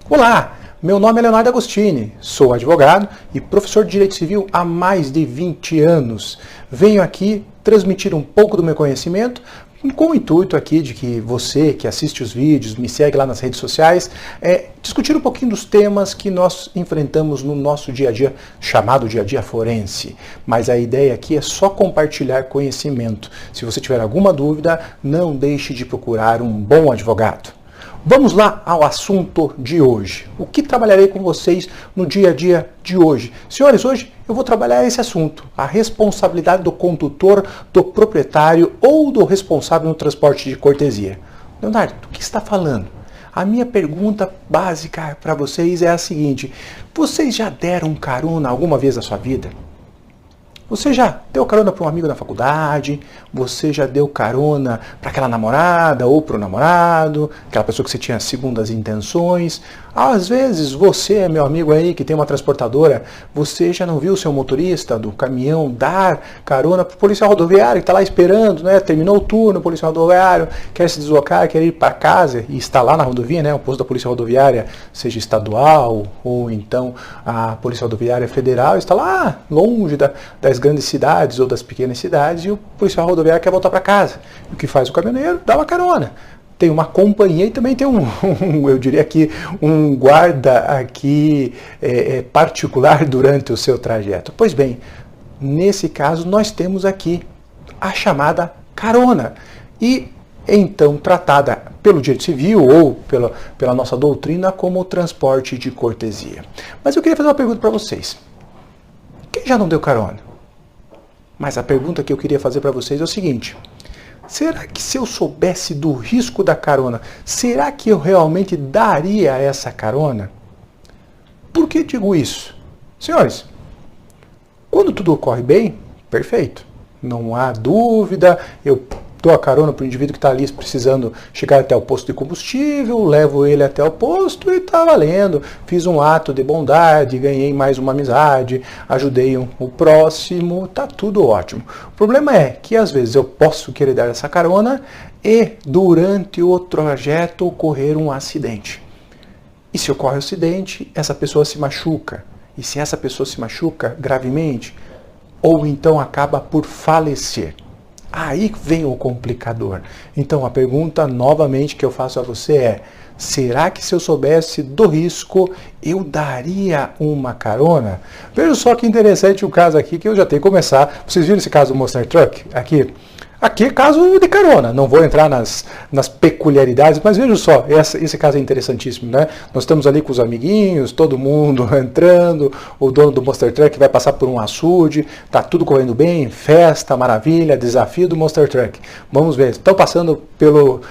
Olá, meu nome é Leonardo Agostini, sou advogado e professor de Direito Civil há mais de 20 anos. Venho aqui transmitir um pouco do meu conhecimento com o intuito aqui de que você que assiste os vídeos, me segue lá nas redes sociais, discutir um pouquinho dos temas que nós enfrentamos no nosso dia a dia, chamado dia a dia forense. Mas a ideia aqui é só compartilhar conhecimento. Se você tiver alguma dúvida, não deixe de procurar um bom advogado. Vamos lá ao assunto de hoje. O que trabalharei com vocês no dia a dia de hoje? Senhores, hoje eu vou trabalhar esse assunto, a responsabilidade do condutor, do proprietário ou do responsável no transporte de cortesia. Leonardo, do que está falando? A minha pergunta básica para vocês é a seguinte: vocês já deram carona alguma vez na sua vida? Você já deu carona para um amigo na faculdade? Você já deu carona para aquela namorada ou para o namorado? Aquela pessoa que você tinha segundas intenções? Às vezes você, meu amigo aí, que tem uma transportadora, você já não viu o seu motorista do caminhão dar carona para o policial rodoviário que está lá esperando, né? Terminou o turno, o policial rodoviário quer se deslocar, quer ir para casa e está lá na rodovia, né? O posto da polícia rodoviária, seja estadual ou então a polícia rodoviária federal, está lá longe das grandes cidades ou das pequenas cidades e o policial rodoviário quer voltar para casa. O que faz o caminhoneiro? Dá uma carona. Tem uma companhia e também tem eu diria que um guarda aqui particular durante o seu trajeto. Pois bem, nesse caso nós temos aqui a chamada carona. E então tratada pelo direito civil ou pela nossa doutrina como transporte de cortesia. Mas eu queria fazer uma pergunta para vocês. Quem já não deu carona? Mas a pergunta que eu queria fazer para vocês é o seguinte: será que se eu soubesse do risco da carona, será que eu realmente daria essa carona? Por que digo isso? Senhores, quando tudo ocorre bem, perfeito. Não há dúvida, eu dou a carona para o indivíduo que está ali precisando chegar até o posto de combustível, levo ele até o posto e está valendo. Fiz um ato de bondade, ganhei mais uma amizade, ajudei o próximo, está tudo ótimo. O problema é que às vezes eu posso querer dar essa carona e durante o trajeto ocorrer um acidente. E se ocorre um acidente, essa pessoa se machuca. E se essa pessoa se machuca gravemente, ou então acaba por falecer. Aí vem o complicador. Então a pergunta novamente que eu faço a você é: será que se eu soubesse do risco, eu daria uma carona? Veja só que interessante o caso aqui que eu já tenho que começar. Vocês viram esse caso do Monster Truck? Aqui é caso de carona, não vou entrar nas peculiaridades, mas veja só, esse caso é interessantíssimo, né? Nós estamos ali com os amiguinhos, todo mundo entrando, o dono do Monster Truck vai passar por um açude, tá tudo correndo bem, festa, maravilha, desafio do Monster Truck. Vamos ver, estão passando pelo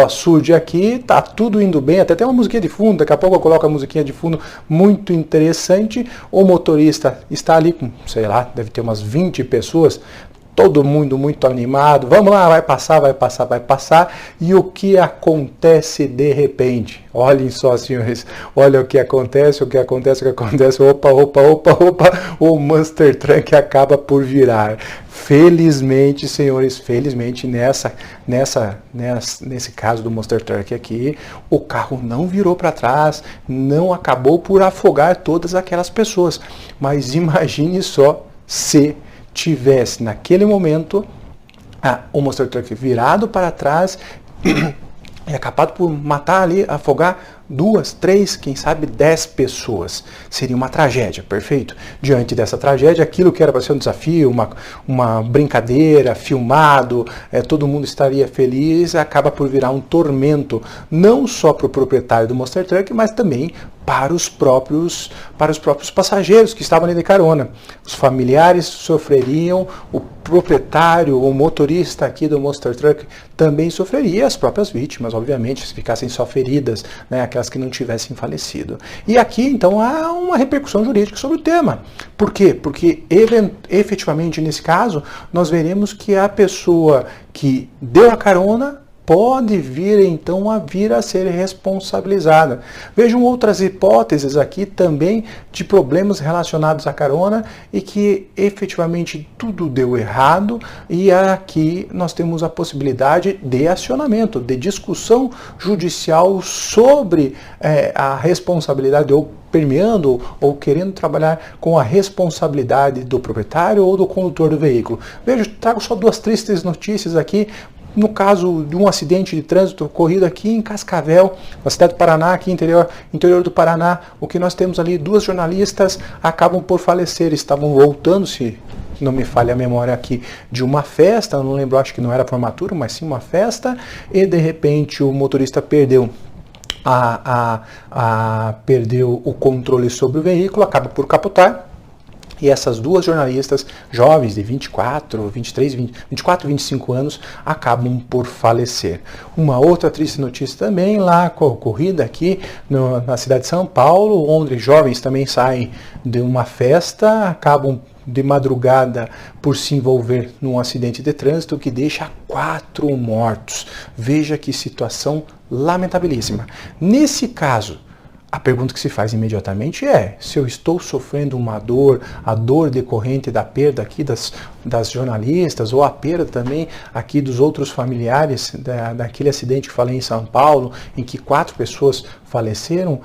açude aqui, tá tudo indo bem, até tem uma musiquinha de fundo, daqui a pouco eu coloco a musiquinha de fundo, muito interessante. O motorista está ali com, sei lá, deve ter umas 20 pessoas, todo mundo muito animado, vamos lá, vai passar, vai passar, vai passar. E o que acontece de repente? Olhem só, senhores, olha o que acontece, opa, o Monster Truck acaba por virar. Felizmente, senhores, felizmente nesse caso do Monster Truck aqui, o carro não virou para trás, não acabou por afogar todas aquelas pessoas. Mas imagine só se tivesse naquele momento o Monster Truck virado para trás e acabado por matar ali, afogar 2, 3, quem sabe 10 pessoas. Seria uma tragédia, perfeito? Diante dessa tragédia, aquilo que era para ser um desafio, uma brincadeira, filmado, todo mundo estaria feliz, acaba por virar um tormento, não só para o proprietário do Monster Truck, mas também para os próprios passageiros que estavam ali de carona. Os familiares sofreriam, o proprietário, o motorista aqui do Monster Truck também sofreria, as próprias vítimas, obviamente, se ficassem só feridas, né, aquelas que não tivessem falecido. E aqui, então, há uma repercussão jurídica sobre o tema. Por quê? Porque, efetivamente, nesse caso, nós veremos que a pessoa que deu a carona pode vir então a vir a ser responsabilizada. Vejam outras hipóteses aqui também de problemas relacionados à carona e que efetivamente tudo deu errado, e aqui nós temos a possibilidade de acionamento, de discussão judicial sobre a responsabilidade, ou permeando ou querendo trabalhar com a responsabilidade do proprietário ou do condutor do veículo. Veja, trago só duas tristes notícias aqui. No caso de um acidente de trânsito ocorrido aqui em Cascavel, na cidade do Paraná, aqui interior do Paraná, o que nós temos ali, duas jornalistas acabam por falecer, estavam voltando, se não me falha a memória aqui, de uma festa, eu não lembro, acho que não era formatura, mas sim uma festa, e de repente o motorista perdeu perdeu o controle sobre o veículo, acaba por capotar. E essas duas jornalistas, jovens de 24, 23, 24, 25 anos, acabam por falecer. Uma outra triste notícia também, lá ocorrida aqui na cidade de São Paulo, onde jovens também saem de uma festa, acabam de madrugada por se envolver num acidente de trânsito que deixa 4 mortos. Veja que situação lamentabilíssima. Nesse caso, a pergunta que se faz imediatamente é: se eu estou sofrendo uma dor, a dor decorrente da perda aqui das jornalistas, ou a perda também aqui dos outros familiares daquele acidente que falei em São Paulo, em que 4 pessoas faleceram,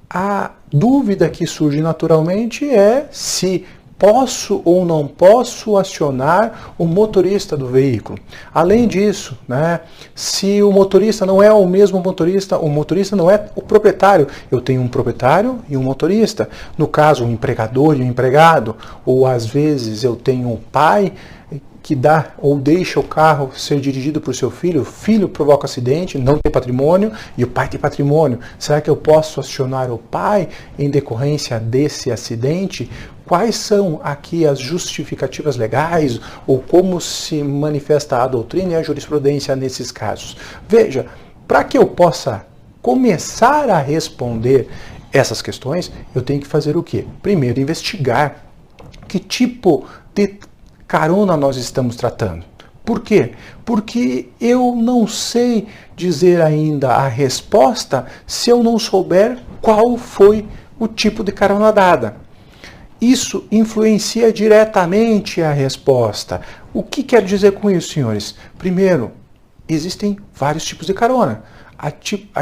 a dúvida que surge naturalmente é se posso ou não posso acionar o motorista do veículo. Além disso, se o motorista não é o mesmo motorista, o motorista não é o proprietário. Eu tenho um proprietário e um motorista. No caso, um empregador e um empregado. Ou às vezes eu tenho um pai que dá ou deixa o carro ser dirigido por seu filho, o filho provoca acidente, não tem patrimônio, e o pai tem patrimônio. Será que eu posso acionar o pai em decorrência desse acidente? Quais são aqui as justificativas legais, ou como se manifesta a doutrina e a jurisprudência nesses casos? Veja, para que eu possa começar a responder essas questões, eu tenho que fazer o quê? Primeiro, investigar que tipo de carona nós estamos tratando. Por quê? Porque eu não sei dizer ainda a resposta se eu não souber qual foi o tipo de carona dada. Isso influencia diretamente a resposta. O que quer dizer com isso, senhores? Primeiro, existem vários tipos de carona.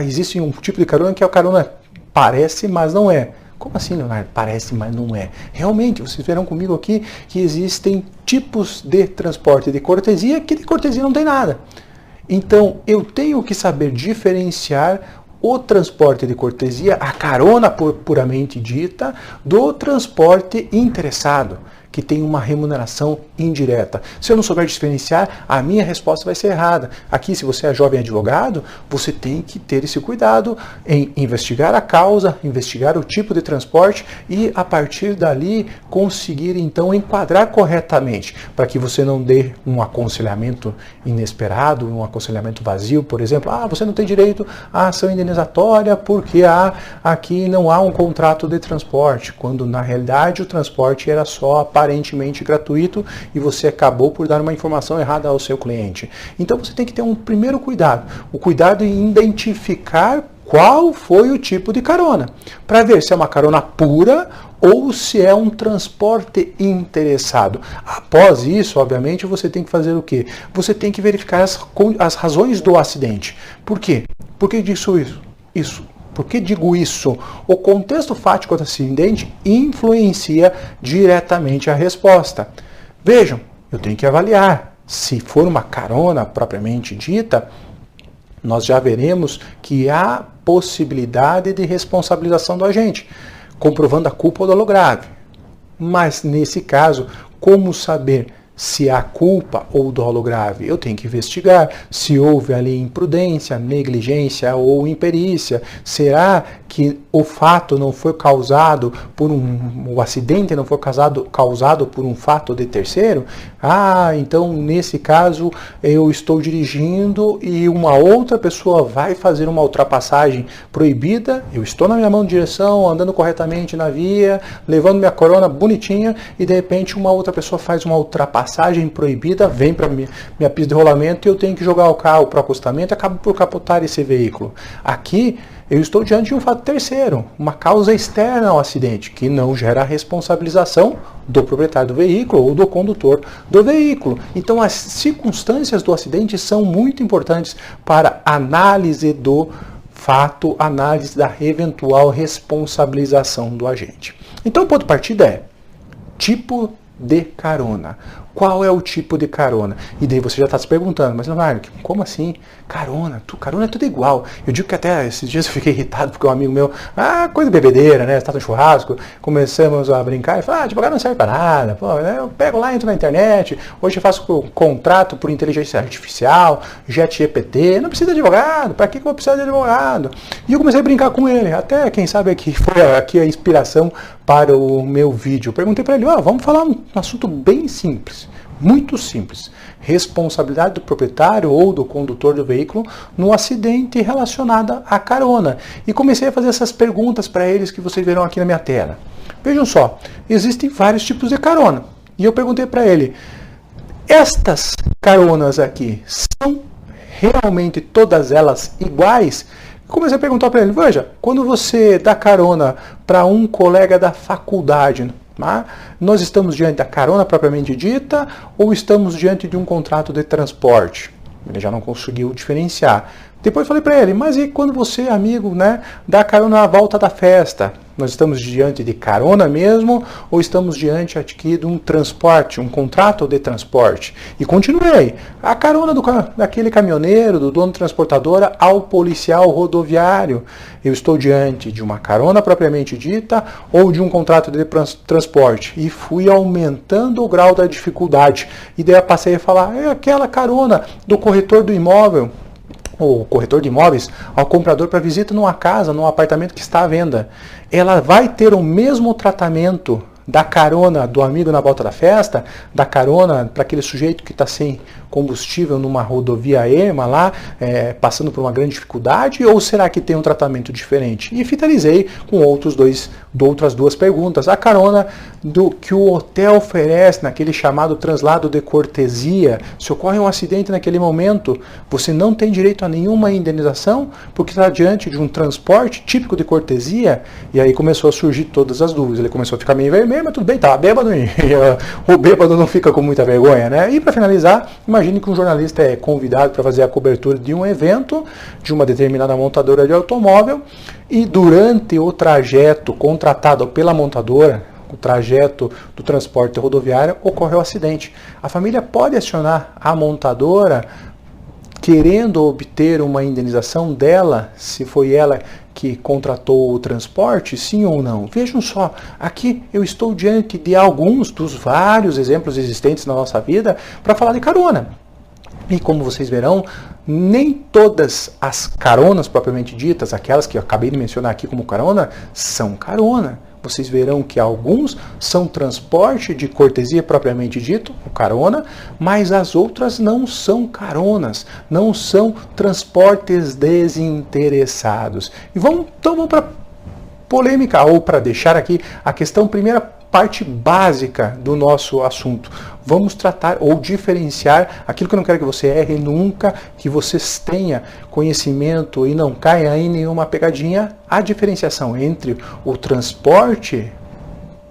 Existe um tipo de carona que é a carona parece, mas não é. Como assim, Leonardo? Parece, mas não é. Realmente, vocês verão comigo aqui que existem tipos de transporte de cortesia que de cortesia não tem nada. Então, eu tenho que saber diferenciar o transporte de cortesia, a carona puramente dita, do transporte interessado, que tem uma remuneração indireta. Se eu não souber diferenciar, a minha resposta vai ser errada. Aqui, se você é jovem advogado, você tem que ter esse cuidado em investigar a causa, investigar o tipo de transporte e, a partir dali, conseguir, então, enquadrar corretamente, para que você não dê um aconselhamento inesperado, um aconselhamento vazio, por exemplo. Você não tem direito à ação indenizatória porque aqui não há um contrato de transporte, quando, na realidade, o transporte era só aparentemente gratuito e você acabou por dar uma informação errada ao seu cliente. Então você tem que ter um primeiro cuidado, o cuidado em identificar qual foi o tipo de carona, para ver se é uma carona pura ou se é um transporte interessado. Após isso, obviamente, você tem que fazer o quê? Você tem que verificar as razões do acidente. Por quê? Por que disso isso? Por que digo isso? O contexto fático do acidente influencia diretamente a resposta. Vejam, eu tenho que avaliar. Se for uma carona propriamente dita, nós já veremos que há possibilidade de responsabilização do agente, comprovando a culpa ou dolo grave. Mas, nesse caso, como saber se há culpa ou dolo grave? Eu tenho que investigar se houve ali imprudência, negligência ou imperícia. Será que o fato não foi causado por o acidente não foi causado por um fato de terceiro? Então nesse caso eu estou dirigindo e uma outra pessoa vai fazer uma ultrapassagem proibida, eu estou na minha mão de direção, andando corretamente na via, levando minha corona bonitinha e de repente uma outra pessoa faz uma ultrapassagem passagem proibida, vem para minha pista de rolamento e eu tenho que jogar o carro para o acostamento e acabo por capotar esse veículo. Aqui eu estou diante de um fato terceiro, uma causa externa ao acidente, que não gera a responsabilização do proprietário do veículo ou do condutor do veículo. Então as circunstâncias do acidente são muito importantes para análise do fato, análise da eventual responsabilização do agente. Então o ponto de partida é tipo de carona. Qual é o tipo de carona? E daí você já está se perguntando, mas Leonardo, como assim? Carona? Carona é tudo igual. Eu digo que até esses dias eu fiquei irritado porque um amigo meu, coisa de bebedeira, né? Você está no churrasco, começamos a brincar e falar, advogado não serve para nada. Pô, eu pego lá, entro na internet, hoje eu faço contrato por inteligência artificial, ChatGPT, não precisa de advogado, para que eu vou precisar de advogado? E eu comecei a brincar com ele, até quem sabe aqui foi aqui a inspiração para o meu vídeo. Eu perguntei para ele, vamos falar um assunto bem simples. Muito simples. Responsabilidade do proprietário ou do condutor do veículo no acidente relacionado à carona. E comecei a fazer essas perguntas para eles que vocês verão aqui na minha tela. Vejam só, existem vários tipos de carona. E eu perguntei para ele, estas caronas aqui são realmente todas elas iguais? Comecei a perguntar para ele, veja, quando você dá carona para um colega da faculdade, nós estamos diante da carona propriamente dita ou estamos diante de um contrato de transporte? Ele já não conseguiu diferenciar. Depois falei para ele, mas e quando você, amigo, dá carona na volta da festa? Nós estamos diante de carona mesmo ou estamos diante aqui de um transporte, um contrato de transporte? E continuei. A carona daquele caminhoneiro, do dono transportadora ao policial rodoviário. Eu estou diante de uma carona propriamente dita ou de um contrato de transporte? E fui aumentando o grau da dificuldade. E daí eu passei a falar, é aquela carona do corretor do imóvel, o corretor de imóveis, ao comprador para visita numa casa, num apartamento que está à venda. Ela vai ter o mesmo tratamento da carona do amigo na volta da festa, da carona para aquele sujeito que está sem combustível numa rodovia EMA lá, passando por uma grande dificuldade, ou será que tem um tratamento diferente? E finalizei com outras duas perguntas. A carona que o hotel oferece naquele chamado translado de cortesia, se ocorre um acidente naquele momento, você não tem direito a nenhuma indenização, porque está diante de um transporte típico de cortesia, e aí começou a surgir todas as dúvidas. Ele começou a ficar meio vermelho, mas tudo bem, estava bêbado, e o bêbado não fica com muita vergonha, né? E para finalizar, imagine que um jornalista é convidado para fazer a cobertura de um evento de uma determinada montadora de automóvel e durante o trajeto contratado pela montadora, o trajeto do transporte rodoviário, ocorre o acidente. A família pode acionar a montadora querendo obter uma indenização dela, se foi ela que contratou o transporte, sim ou não? Vejam só, aqui eu estou diante de alguns dos vários exemplos existentes na nossa vida para falar de carona. E como vocês verão, nem todas as caronas propriamente ditas, aquelas que eu acabei de mencionar aqui como carona, são carona. Vocês verão que alguns são transporte de cortesia propriamente dito, o carona, mas as outras não são caronas, não são transportes desinteressados. E vamos para polêmica, ou para deixar aqui a questão, primeira parte básica do nosso assunto. Vamos tratar ou diferenciar aquilo que eu não quero que você erre nunca, que você tenha conhecimento e não caia em nenhuma pegadinha, a diferenciação entre o transporte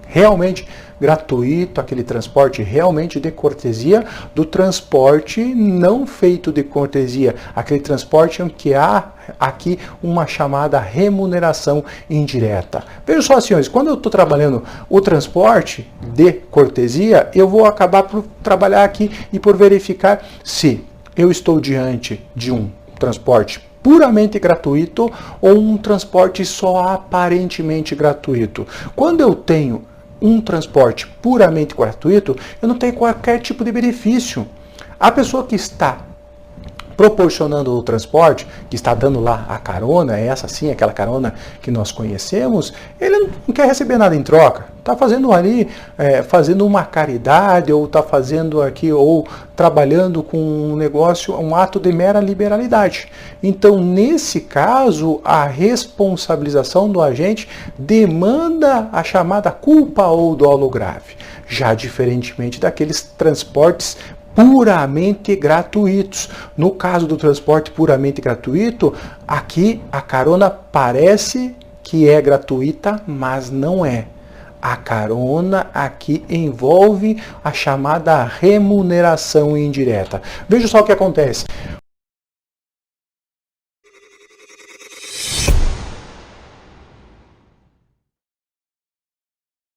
realmente gratuito, aquele transporte realmente de cortesia, do transporte não feito de cortesia, aquele transporte em que há aqui uma chamada remuneração indireta. Veja só, senhores, quando eu estou trabalhando o transporte de cortesia, eu vou acabar por trabalhar aqui e por verificar se eu estou diante de um transporte puramente gratuito ou um transporte só aparentemente gratuito. Quando eu tenho um transporte puramente gratuito, eu não tenho qualquer tipo de benefício. A pessoa que está proporcionando o transporte, que está dando lá a carona, essa sim, aquela carona que nós conhecemos, ele não quer receber nada em troca. Está fazendo ali, fazendo uma caridade, ou está fazendo aqui, ou trabalhando com um negócio, um ato de mera liberalidade. Então, nesse caso, a responsabilização do agente demanda a chamada culpa ou dolo grave. Já diferentemente daqueles transportes puramente gratuitos. No caso do transporte puramente gratuito, aqui a carona parece que é gratuita, mas não é. A carona aqui envolve a chamada remuneração indireta. Veja só o que acontece.